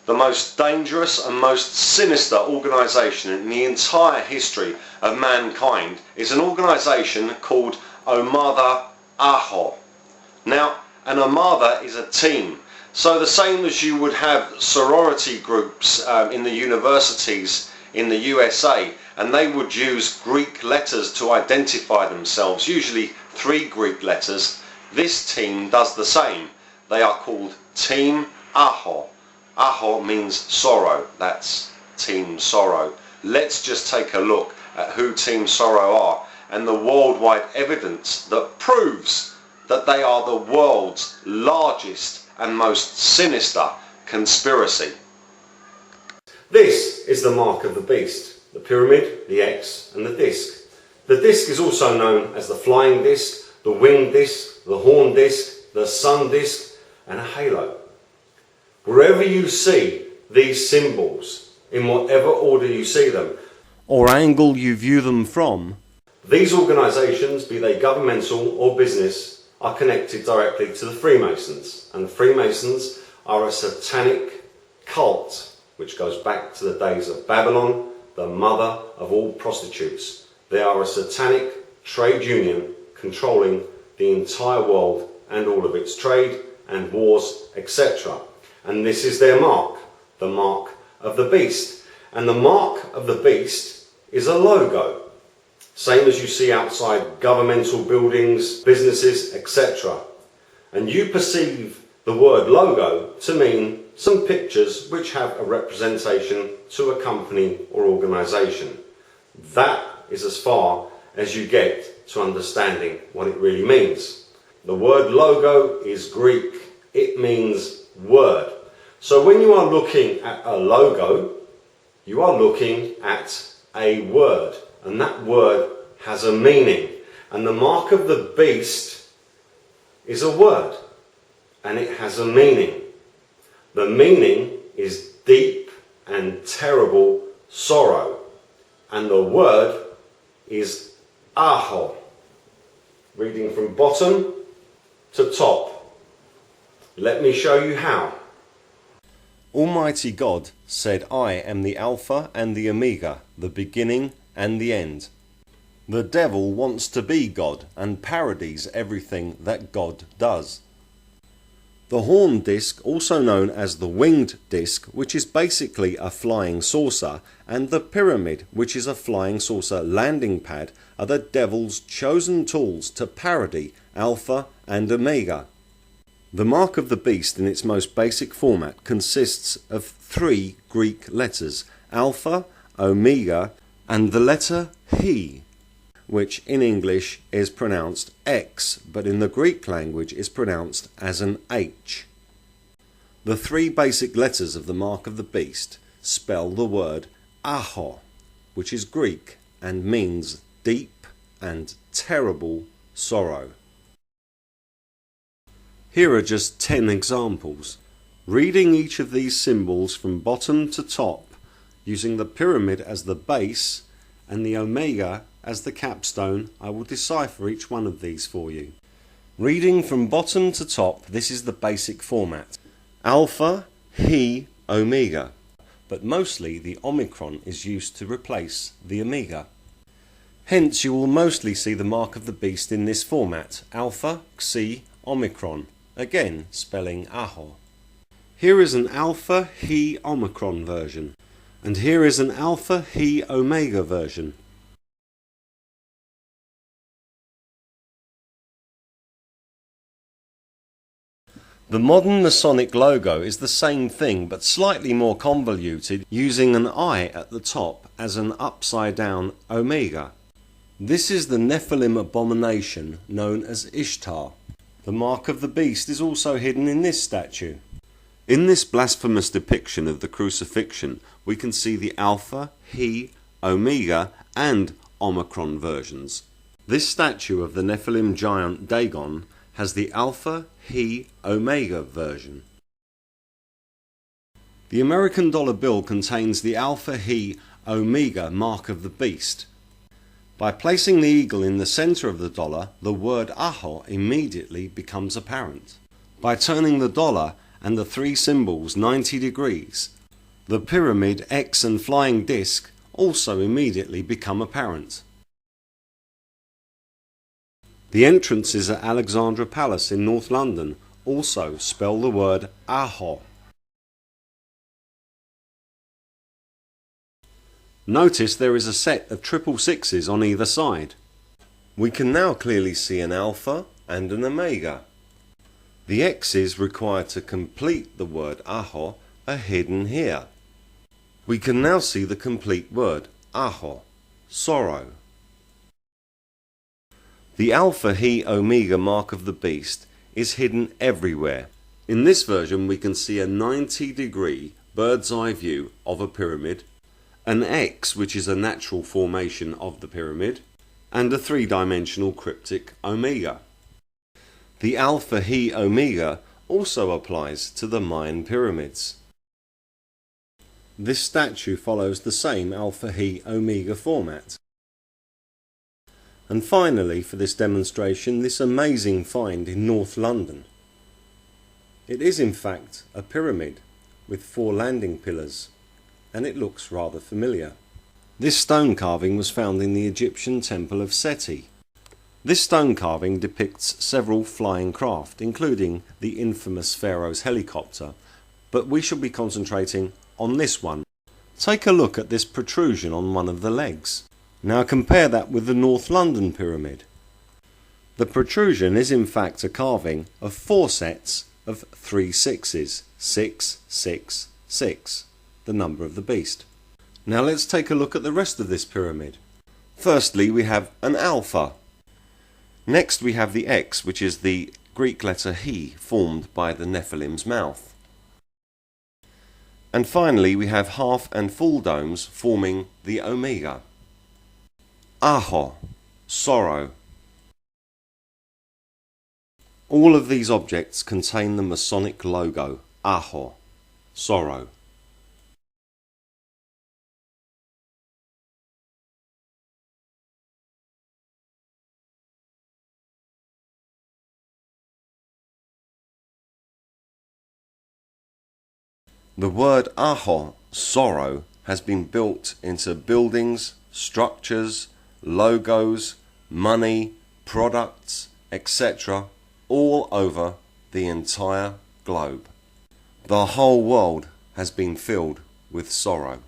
the most dangerous and most sinister organisation in the entire history of mankind is an organisation called OMADA ΑΧΩ. Now, an OMADA is a team. So the same as you would have sorority groups in the universities in the USA, and they would use Greek letters to identify themselves, usually 3 Greek letters. This team does the same. They are called Team ΑΧΩ. ΑΧΩ means sorrow. That's Team Sorrow. Let's just take a look at who Team Sorrow are and the worldwide evidence that proves that they are the world's largest and most sinister conspiracy. This is the mark of the beast, the pyramid, the X and the disc. The disc is also known as the flying disc, the winged disc, the horn disc, the sun disc and a halo. Wherever you see these symbols, in whatever order you see them, or angle you view them from, these organisations, be they governmental or business, are connected directly to the Freemasons. And the Freemasons are a satanic cult which goes back to the days of Babylon, the mother of all prostitutes. They are a satanic trade union controlling the entire world and all of its trade and wars, etc. And this is their mark, the mark of the beast. And the mark of the beast is a logo, same as you see outside governmental buildings, businesses, etc. And you perceive the word logo to mean some pictures which have a representation to a company or organisation. That is as far as you get to understanding what it really means. The word logo is Greek. It means word. So when you are looking at a logo, you are looking at a word, and that word has a meaning. And the mark of the beast is a word, and it has a meaning. The meaning is deep and terrible sorrow, and the word is ΑΧΩ. Reading from bottom to top. Let me show you how. Almighty God said, I am the Alpha and the Omega, the beginning and the end. The devil wants to be God and parodies everything that God does. The horn disc, also known as the winged disc, which is basically a flying saucer, and the pyramid, which is a flying saucer landing pad, are the devil's chosen tools to parody Alpha and Omega. The mark of the beast in its most basic format consists of 3 Greek letters, Alpha, Omega, and the letter He, which in English is pronounced X, but in the Greek language is pronounced as an H. The 3 basic letters of the mark of the beast spell the word ΑΧΩ, which is Greek and means deep and terrible sorrow. Here are just 10 examples. Reading each of these symbols from bottom to top, using the pyramid as the base and the omega as the capstone, I will decipher each one of these for you. Reading from bottom to top, this is the basic format. Alpha, He, Omega. But mostly the Omicron is used to replace the Omega. Hence you will mostly see the mark of the beast in this format. Alpha, Xi, Omicron. Again spelling ΑΧΩ. Here is an Alpha, He, Omicron version. And here is an Alpha, He, Omega version. The modern Masonic logo is the same thing but slightly more convoluted, using an I at the top as an upside down omega. This is the Nephilim abomination known as Ishtar. The mark of the beast is also hidden in this statue. In this blasphemous depiction of the crucifixion, we can see the Alpha, He, Omega and Omicron versions. This statue of the Nephilim giant Dagon has the Alpha, He, Omega version. The American dollar bill contains the Alpha, He, Omega mark of the beast. By placing the eagle in the center of the dollar, the word ΑΧΩ immediately becomes apparent. By turning the dollar and the three symbols 90 degrees, the pyramid, X and flying disc also immediately become apparent. The entrances at Alexandra Palace in North London also spell the word ΑΧΩ. Notice there is a set of 666s on either side. We can now clearly see an alpha and an omega. The X's required to complete the word ΑΧΩ are hidden here. We can now see the complete word ΑΧΩ, sorrow. The alpha, he, omega mark of the beast is hidden everywhere. In this version we can see a 90-degree bird's eye view of a pyramid, an X which is a natural formation of the pyramid, and a three-dimensional cryptic omega. The alpha, he, omega also applies to the Mayan pyramids. This statue follows the same alpha, he, omega format. And finally, for this demonstration, this amazing find in North London. It is in fact a pyramid with 4 landing pillars, and it looks rather familiar. This stone carving was found in the Egyptian temple of Seti. This stone carving depicts several flying craft, including the infamous pharaoh's helicopter, but we shall be concentrating on this one. Take a look at this protrusion on one of the legs. Now compare that with the North London pyramid. The protrusion is in fact a carving of 4 sets of 3 sixes, 6, 6, 6, the number of the beast. Now let's take a look at the rest of this pyramid. Firstly, we have an alpha. Next we have the X, which is the Greek letter He formed by the Nephilim's mouth. And finally we have half and full domes forming the omega. ΑΧΩ, sorrow. All of these objects contain the Masonic logo, ΑΧΩ, sorrow. The word ΑΧΩ, sorrow, has been built into buildings, structures, logos, money, products, etc. all over the entire globe. The whole world has been filled with sorrow.